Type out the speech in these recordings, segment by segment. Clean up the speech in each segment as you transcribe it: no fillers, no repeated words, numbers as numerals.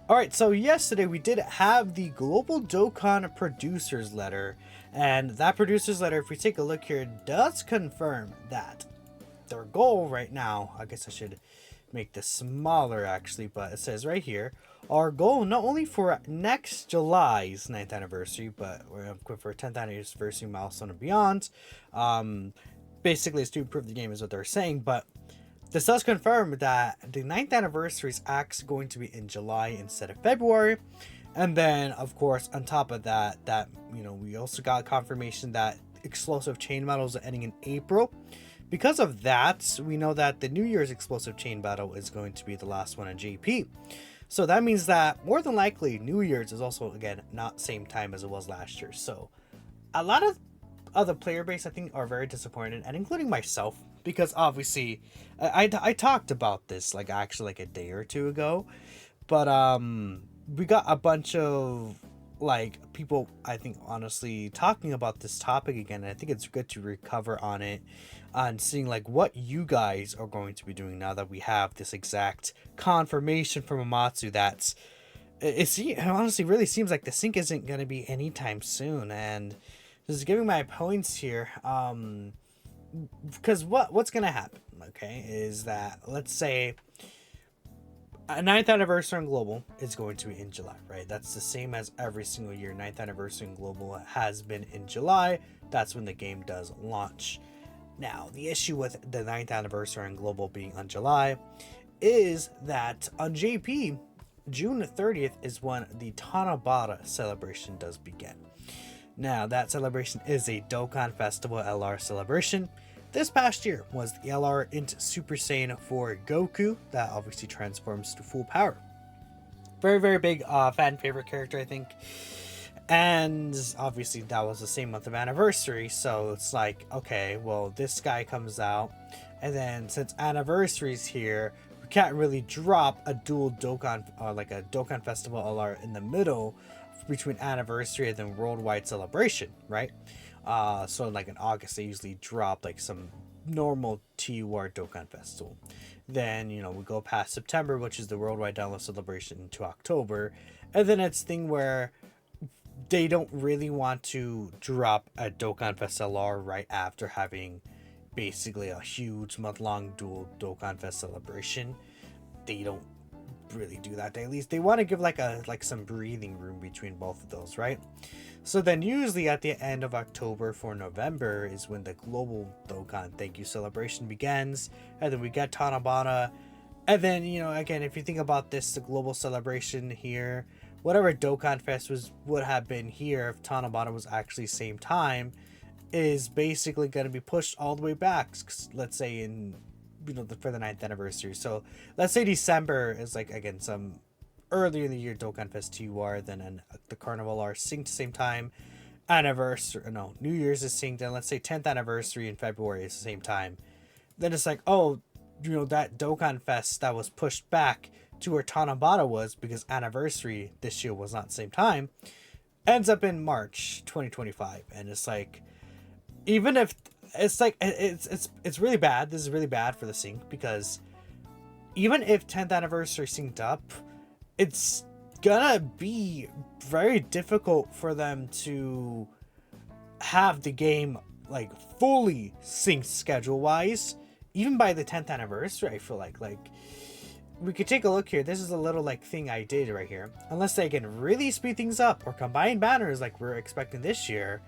Alright, so yesterday we did have the Global Dokkan Producers Letter, and that Producers Letter, if we take a look here, does confirm that their goal right now, I guess I should make this smaller actually, but it says right here, our goal not only for next July's 9th anniversary, but we're for 10th anniversary milestone and beyond, basically is to improve the game is what they're saying, but this does confirm that the 9th anniversary is actually going to be in July instead of February. And then, of course, on top of that, we also got confirmation that explosive chain battles are ending in April. Because of that, we know that the New Year's explosive chain battle is going to be the last one on JP. So that means that more than likely New Year's is also, again, not same time as it was last year. So a lot of other player base, I think, are very disappointed, and including myself, because obviously I talked about this like actually like a day or two ago, but we got a bunch of like people, I think, honestly talking about this topic again, and I think it's good to recover on it, on seeing like what you guys are going to be doing now that we have this exact confirmation from Omatsu that's it honestly really seems like the sync isn't going to be anytime soon. And just giving my points here, because what's gonna happen, okay, is that let's say a 9th anniversary on Global is going to be in July, right? That's the same as every single year. 9th anniversary on Global has been in July. That's when the game does launch. Now, the issue with the 9th anniversary on Global being on July is that on JP, June 30th is when the Tanabata celebration does begin. Now, that celebration is a Dokkan Festival LR celebration. This past year was the LR into Super Saiyan for Goku, that obviously transforms to full power. Very, very big fan favorite character, I think. And obviously that was the same month of anniversary, so it's like, okay, well, this guy comes out, and then since anniversary's here, we can't really drop a dual Dokkan, like a Dokkan Festival LR in the middle between anniversary and then worldwide celebration, right? So like in August they usually drop like some normal TUR Dokkan Festival. Then we go past September, which is the worldwide download celebration, to October, and then it's thing where they don't really want to drop a Dokkan Fest LR right after having basically a huge month-long dual Dokkan Fest celebration. They don't really do that. At least they want to give like some breathing room between both of those, right? So then usually at the end of October for November is when the global Dokkan thank you celebration begins, and then we get Tanabata, and then again, if you think about this, the global celebration here, whatever Dokkan Fest would have been here if Tanabata was actually same time, is basically going to be pushed all the way back, let's say in for the 9th anniversary. So let's say December is like, again, some earlier in the year Dokkan Fest TUR, then the Carnival are synced same time, New Year's is synced, and let's say 10th anniversary in February is the same time. Then it's like, oh, that Dokkan Fest that was pushed back to where Tanabata was because anniversary this year was not the same time, ends up in March 2025. And it's like, even if it's like it's really bad. This is really bad for the sync, because even if 10th anniversary synced up, it's gonna be very difficult for them to have the game like fully synced schedule wise, even by the 10th anniversary. I feel like we could take a look here. This is a little like thing I did right here. Unless they can really speed things up or combine banners like we're expecting this year,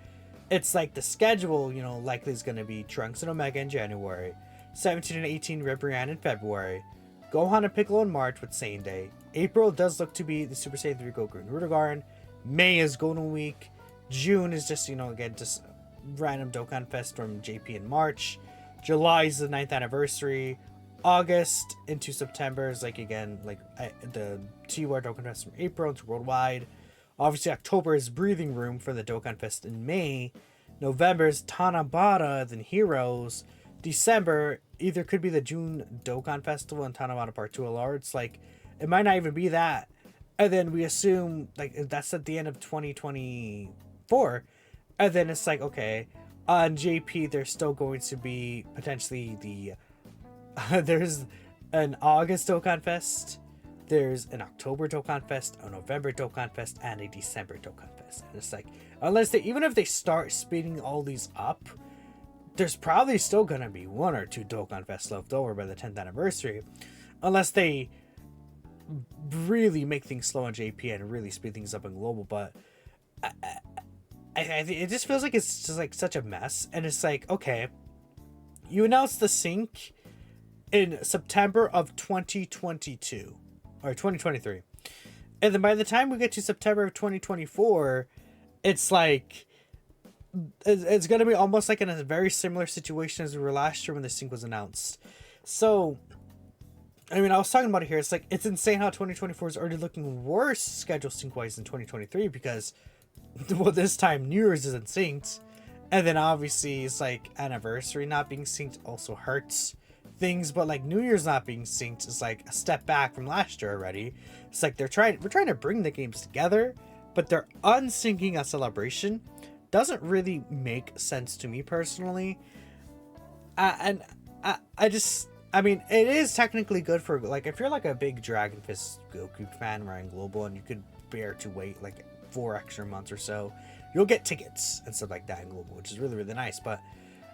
it's like the schedule, likely is going to be Trunks and Omega in January, 17 and 18 Ribrianne in February, Gohan and Piccolo in March with Saiyan Day. April does look to be the Super Saiyan 3 Goku and Rudigarn. May is Golden Week. June is just, again, just random Dokkan Fest from JP in March. July is the 9th anniversary. August into September is like, again, like the TUR Dokkan Fest from April to worldwide. Obviously, October is breathing room for the Dokkan Fest in May. November is Tanabata, then Heroes. December either could be the June Dokkan Festival and Tanabata Part 2 LR. It's like, it might not even be that. And then we assume, like, that's at the end of 2024. And then it's like, okay, on JP, there's still going to be potentially the... there's an August Dokkan Fest. there's an October Dokkan Fest, a November Dokkan Fest, and a December Dokkan Fest. And it's like, unless they, even if they start speeding all these up, there's probably still gonna be 1 or 2 Dokkan Fests left over by the 10th anniversary, unless they really make things slow on JP and really speed things up in global. But it just feels like it's just like such a mess. And it's like, okay, you announced the sync in September of 2022 or 2023, and then by the time we get to September of 2024, it's like it's gonna be almost like in a very similar situation as we were last year when the sync was announced. So I mean, I was talking about it here. It's like, it's insane how 2024 is already looking worse schedule sync wise than 2023, because well, this time New Year's isn't synced, and then obviously it's like anniversary not being synced also hurts things. But like New Year's not being synced is like a step back from last year already. It's like we're trying to bring the games together, but they're unsyncing a celebration. Doesn't really make sense to me personally. I mean, it is technically good for, like, if you're like a big Dragon Fist Goku fan running global and you could bear to wait like 4 extra months or so, you'll get tickets and stuff like that in global, which is really, really nice. But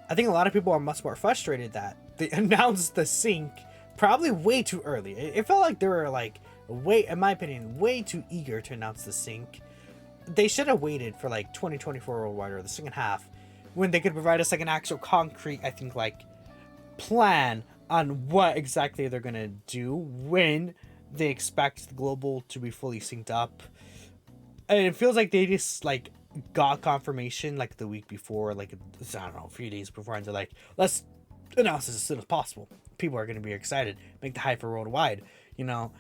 I think a lot of people are much more frustrated that they announced the sync probably way too early. It felt like they were like in my opinion, way too eager to announce the sync. They should have waited for like 2024 worldwide or the second half, when they could provide us like an actual concrete, I think, like plan on what exactly they're gonna do when they expect the global to be fully synced up. And it feels like they just like got confirmation like the week before, like, I don't know, a few days before, and they're like, let's announce this as soon as possible. People are gonna be excited, make the hype for worldwide, you know.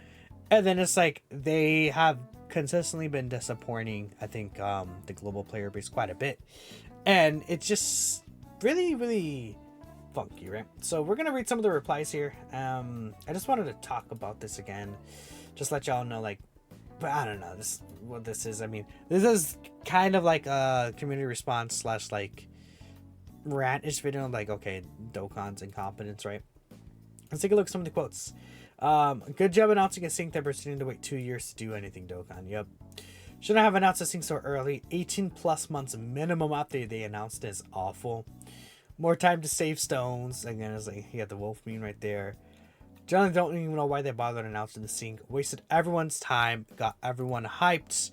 And then it's like they have consistently been disappointing, I think, the global player base quite a bit, and it's just really, really funky, right? So we're gonna read some of the replies here. I just wanted to talk about this again, just let y'all know, like, but I don't know what this is. I mean, this is kind of like a community response slash like rant-ish video, like, okay, Dokkan's incompetence, right? Let's take a look at some of the quotes. Good job announcing a sync that proceeding to wait 2 years to do anything, Dokkan. Yep. Shouldn't have announced a sync so early. 18 plus months minimum after they announced it is awful. More time to save stones. Again, it's like, you got the wolf meme right there. Generally don't even know why they bothered announcing the sync. Wasted everyone's time. Got everyone hyped.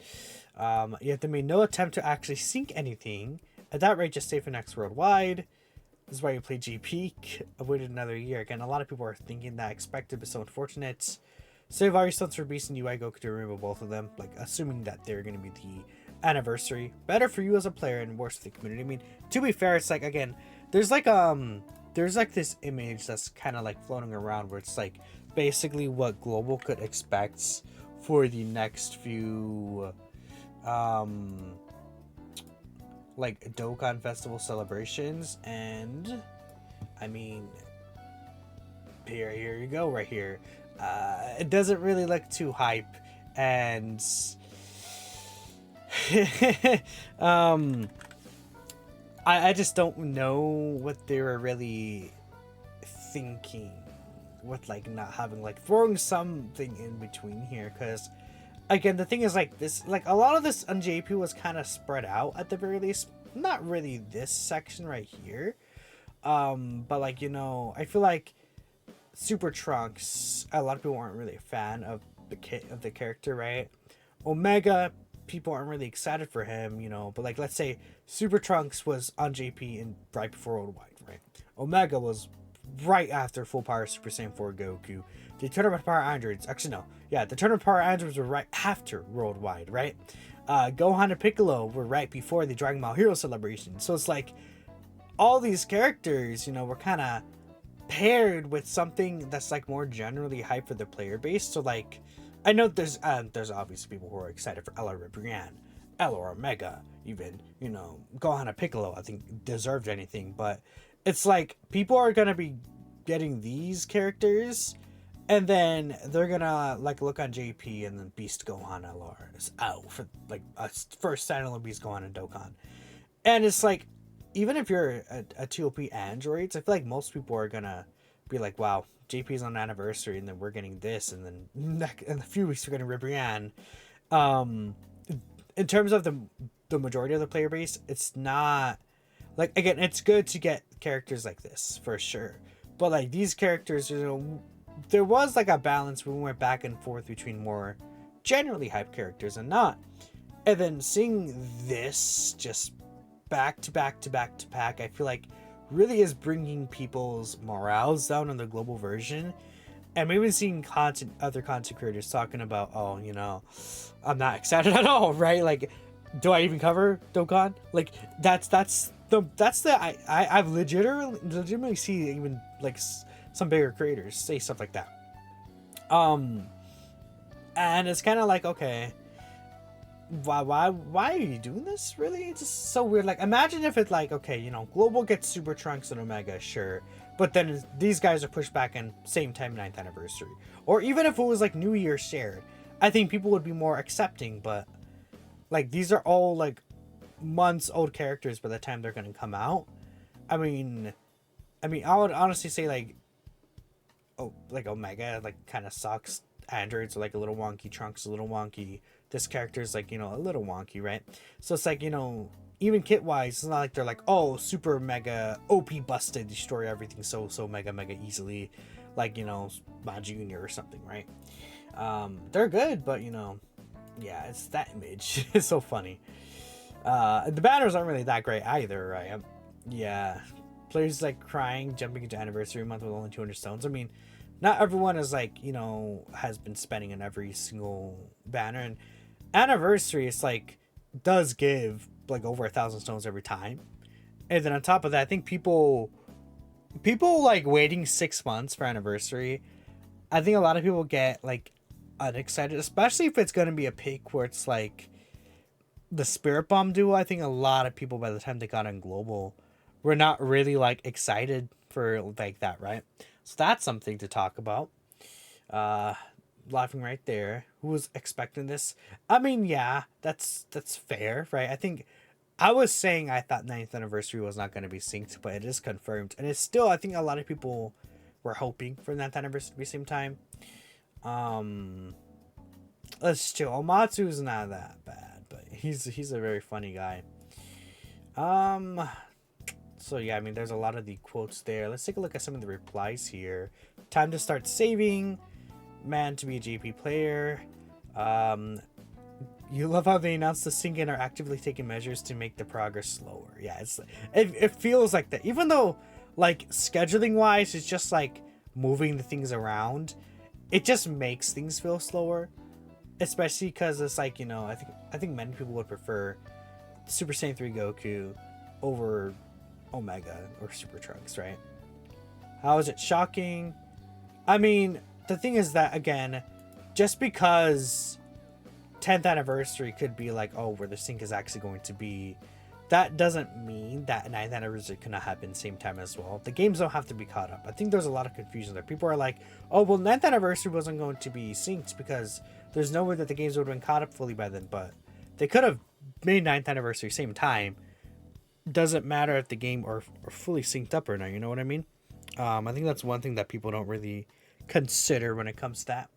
Yet they made no attempt to actually sync anything. At that rate, just save for next worldwide. This is why you play GP. Avoided another year. Again, a lot of people are thinking that expected, but so unfortunate. Save all your stones for Beast and UI Goku to remove both of them. Like, assuming that they're going to be the anniversary. Better for you as a player and worse for the community. I mean, to be fair, it's like, again, there's like this image that's kind of like floating around where it's like basically what global could expect for the next few like Dokkan Festival celebrations. And I mean, here you go right here. It doesn't really look too hype, and I just don't know what they were really thinking with like not having, like, throwing something in between here. Because again, the thing is, like, this, like, a lot of this on JP was kind of spread out at the very least. Not really this section right here, but like, you know, I feel like Super Trunks, a lot of people aren't really a fan of the character, right? Omega, people aren't really excited for him, you know. But like, let's say Super Trunks was on JP and right before worldwide, right? Omega was right after Full Power Super Saiyan 4 Goku. The Tournament Power Androids, actually no, yeah, the Tournament Power Androids were right after worldwide, right? Gohan and Piccolo were right before the Dragon Ball Hero celebration. So it's like all these characters, you know, were kind of paired with something that's like more generally hype for the player base. So like, I know there's obviously people who are excited for Ella or Brienne, Ella or Omega, even, you know, Gohan and Piccolo, I think deserved anything. But it's like people are gonna be getting these characters, and then they're gonna like look on JP, and then Beast Gohan LR is out for like a first standalone Beast Gohan and Dokkan. And it's like, even if you're a TOP androids, I feel like most people are gonna be like, wow, JP's on anniversary, and then we're getting this, and then in a few weeks we're getting Ribrianne. Um, in terms of the majority of the player base, it's not like, again, it's good to get characters like this for sure, but like these characters, there was like a balance when we went back and forth between more generally hyped characters and not, and then seeing this just back to back to back to back, I feel like really is bringing people's morales down in the global version. And we've been seeing other content creators talking about, oh, I'm not excited at all, right? Like, do I even cover Dokkan? Like, I've legitimately see even like some bigger creators say stuff like that. And it's kind of like, okay, why are you doing this? Really, it's just so weird. Like, imagine if it's like, okay, Global gets Super Trunks and Omega, sure, but then these guys are pushed back in same time 9th anniversary, or even if it was like New Year shared, I think people would be more accepting. But like, these are all like months old characters by the time they're gonna come out. I mean, I would honestly say like, like Omega like kind of sucks. Androids are like a little wonky. Trunks a little wonky. This character is like, a little wonky, right? So it's like, even kit wise, it's not like they're like, oh, super mega OP busted, destroy everything so mega easily, like, Ma Junior or something, right? They're good, but yeah, it's that image. It's so funny. The banners aren't really that great either, right? Yeah, players like crying jumping into anniversary month with only 200 stones. I mean, not everyone is like, has been spending on every single banner, and anniversary is like does give like over 1,000 stones every time. And then on top of that, I think people like waiting 6 months for anniversary. I think a lot of people get like unexcited, especially if it's going to be a pick where it's like the Spirit Bomb duo. I think a lot of people, by the time they got on global, were not really like excited for like that, right? So that's something to talk about. Laughing right there. Who was expecting this? I mean, yeah, that's fair, right? I think I was saying I thought 9th anniversary was not going to be synced, but it is confirmed, and it's still, I think a lot of people were hoping for 9th anniversary to be same time. Let's chill. Omatsu is not that bad, but he's a very funny guy. So yeah, I mean, there's a lot of the quotes there. Let's take a look at some of the replies here. Time to start saving. Man to be a JP player. You love how they announced the sync and are actively taking measures to make the progress slower. Yeah, it feels like that. Even though, like, scheduling wise, it's just like moving the things around. It just makes things feel slower, especially because it's like, I think many people would prefer Super Saiyan 3 Goku over Omega or Super Trunks, right? How is it shocking? I mean, the thing is that, again, just because 10th anniversary could be like, oh, where the sync is actually going to be, that doesn't mean that 9th anniversary could not happen same time as well. The games don't have to be caught up. I think there's a lot of confusion there. People are like, oh, well, 9th anniversary wasn't going to be synced because there's no way that the games would have been caught up fully by then, but they could have made 9th anniversary same time. Doesn't matter if the game are fully synced up or not, you know what I mean? I think that's one thing that people don't really consider when it comes to that.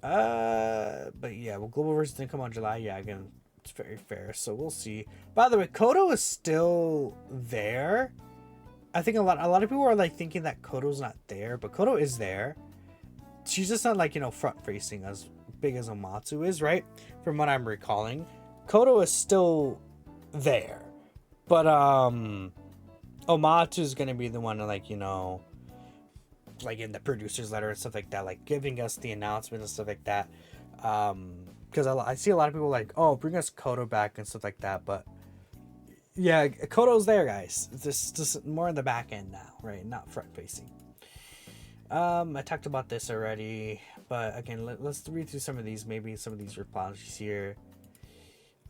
But yeah, well, Global Versus didn't come on July. Yeah, again, it's very fair. So we'll see. By the way, Kodo is still there. I think a lot of people are like thinking that Kodo's not there, but Kodo is there. She's just not like, front facing as big as Omatsu is, right? From what I'm recalling, Kodo is still there, but Omatsu is gonna be the one to like, like in the producer's letter and stuff like that, like giving us the announcement and stuff like that. Because I see a lot of people like, oh, bring us Kodo back and stuff like that, but yeah, Kodo's there, guys. It's just more in the back end now, right? Not front facing. I talked about this already, but again, let's read through some of these, maybe some of these replies here.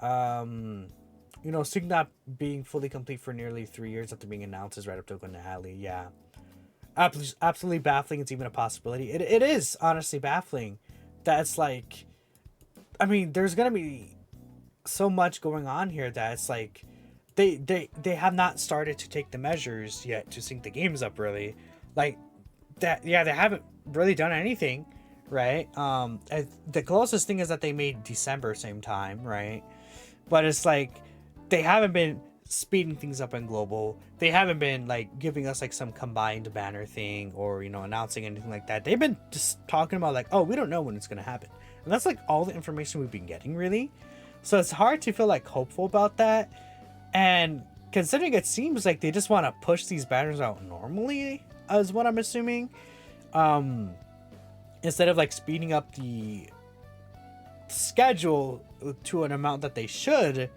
Sync not being fully complete for nearly 3 years after being announced is right up to Dokkan Alley. Yeah. Absolutely baffling. It's even a possibility. It is honestly baffling. That's like, I mean, there's gonna be so much going on here that it's like they have not started to take the measures yet to sync the games up, really. Like, that, yeah, they haven't really done anything, right? The closest thing is that they made December same time, right? But it's like they haven't been speeding things up in global. They haven't been like giving us like some combined banner thing or, you know, announcing anything like that. They've been just talking about like, oh, we don't know when it's gonna happen, and that's like all the information we've been getting, really. So it's hard to feel like hopeful about that. And considering it seems like they just want to push these banners out normally, is what I'm assuming, instead of like speeding up the schedule to an amount that they should,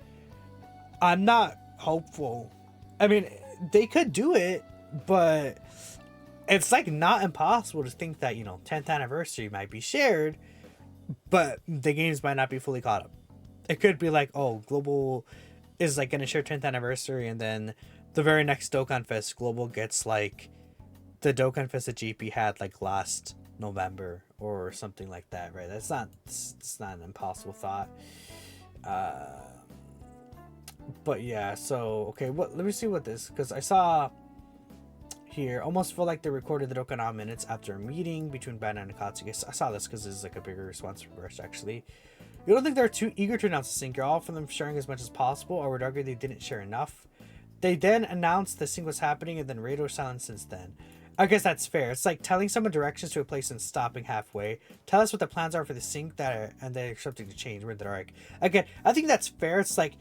I'm not hopeful. I mean, they could do it, but it's like not impossible to think that, you know, 10th anniversary might be shared, but the games might not be fully caught up. It could be like, oh, global is like gonna share 10th anniversary, and then the very next Dokkan Fest, global gets like the Dokkan Fest that GP had like last November or something like that, right? It's not an impossible thought. But yeah, so okay, let me see what this, because I saw here almost feel like they recorded the Dokkan minutes after a meeting between Ben and Akatsuki. I saw this because this is like a bigger response from Rush, actually. You don't think they're too eager to announce the sync? You're all for them sharing as much as possible, or would argue they didn't share enough. They then announced the sync was happening, and then radio silence since then. I guess that's fair. It's like telling someone directions to a place and stopping halfway. Tell us what the plans are for the sync and they're subject to change. We're in the dark. Again, I think that's fair. It's like,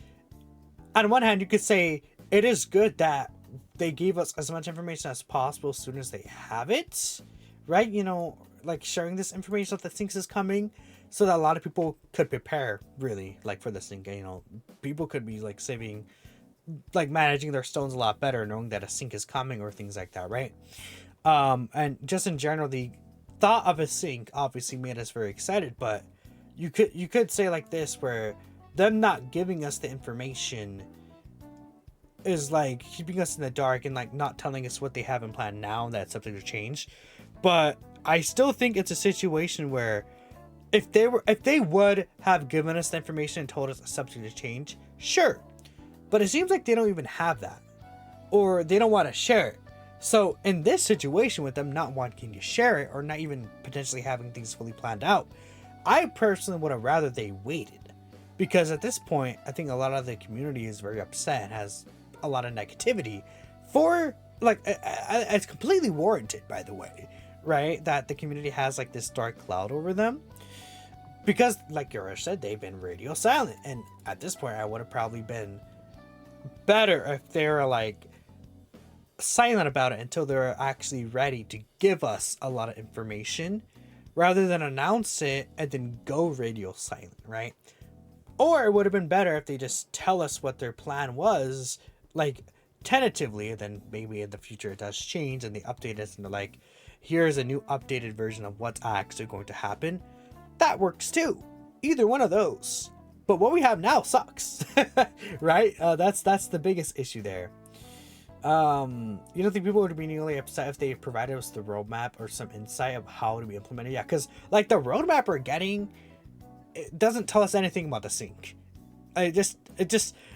on one hand, you could say it is good that they gave us as much information as possible as soon as they have it, right? You know, like sharing this information that the sync is coming, so that a lot of people could prepare, really, like for this thing. You know, people could be like saving, like managing their stones a lot better, knowing that a sync is coming or things like that, right? And just in general, the thought of a sync obviously made us very excited. But you could say like this, where them not giving us the information is like keeping us in the dark and like not telling us what they have in plan now. That's subject to change. But I still think it's a situation where if they would have given us the information and told us it's subject to change, sure. But it seems like they don't even have that, or they don't want to share it. So in this situation, with them not wanting to share it or not even potentially having things fully planned out, I personally would have rather they waited, because at this point, I think a lot of the community is very upset and has a lot of negativity for like, it's completely warranted, by the way, right? That the community has like this dark cloud over them. Because, like Yura said, they've been radio silent. And at this point, I would have probably been better if they were, like, silent about it until they were actually ready to give us a lot of information, rather than announce it and then go radio silent, right? Or it would have been better if they just tell us what their plan was, like, tentatively, and then maybe in the future it does change and they update us and they're like, here's a new updated version of what's actually going to happen. That works too. Either one of those. But what we have now sucks. Right? That's the biggest issue there. You don't think people would be nearly upset if they provided us the roadmap or some insight of how to be implemented? Yeah, because like the roadmap we're getting, it doesn't tell us anything about the sync. It just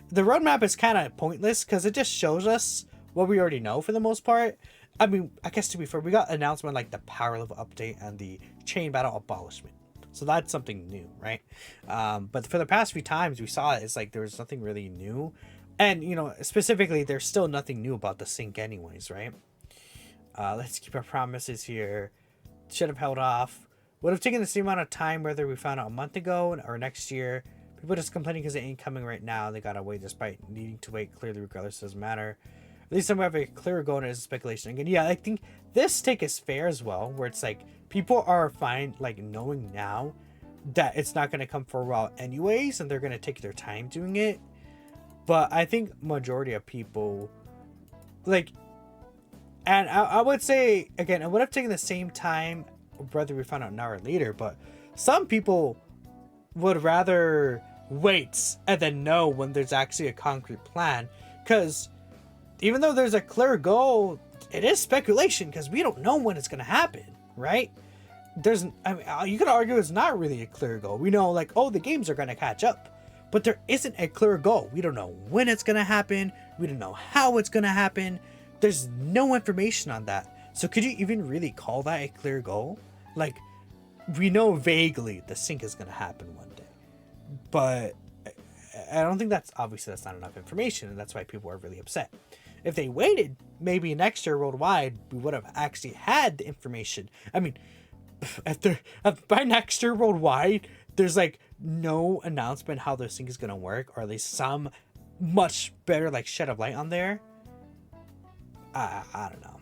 the roadmap is kind of pointless because it just shows us what we already know for the most part. I mean, I guess to be fair, we got announcement like the power level update and the chain battle abolishment. So that's something new, right? But for the past few times we saw it, it's like there was nothing really new. And, you know, specifically, there's still nothing new about the sync anyways, right? Let's keep our promises here. Should have held off. Would have taken the same amount of time whether we found out a month ago or next year. People just complaining because it ain't coming right now. They gotta wait despite needing to wait. Clearly, regardless, doesn't matter. At least I'm have a clearer goal as speculation. Again, yeah, I think this take is fair as well, where it's like people are fine, like knowing now that it's not going to come for a while anyways, and they're going to take their time doing it. But I think majority of people, like, and I would say, again, I would have taken the same time whether we found out now or later, but some people would rather wait and then know when there's actually a concrete plan, because even though there's a clear goal, it is speculation because we don't know when it's going to happen, right? I mean, you could argue it's not really a clear goal. We know, like, oh, the games are going to catch up, but there isn't a clear goal. We don't know when it's going to happen. We don't know how it's going to happen. There's no information on that. So could you even really call that a clear goal? Like, we know vaguely the sync is going to happen one day, but I don't think that's not enough information, and that's why people are really upset. If they waited, maybe next year worldwide, we would have actually had the information. I mean, by next year worldwide, there's like no announcement how the sync is going to work, or at least some much better like shed of light on there. I don't know.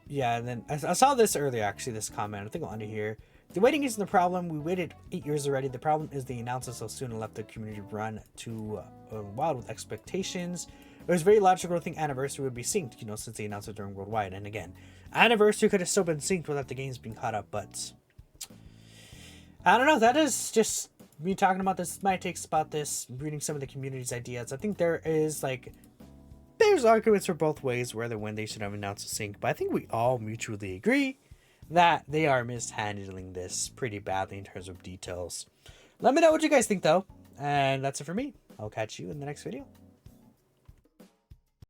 Yeah, and then I saw this earlier, actually, this comment. I think I'll end it here. The waiting isn't the problem. We waited 8 years already. The problem is they announced it so soon and left the community run too wild with expectations. It was very logical to think Anniversary would be synced, since they announced it during Worldwide. And again, Anniversary could have still been synced without the games being caught up, but I don't know. That is just me talking about this, my takes about this, reading some of the community's ideas. I think there's arguments for both ways whether when they should have announced a sync, but I think we all mutually agree that they are mishandling this pretty badly in terms of details. Let me know what you guys think, though. And that's it for me. I'll catch you in the next video.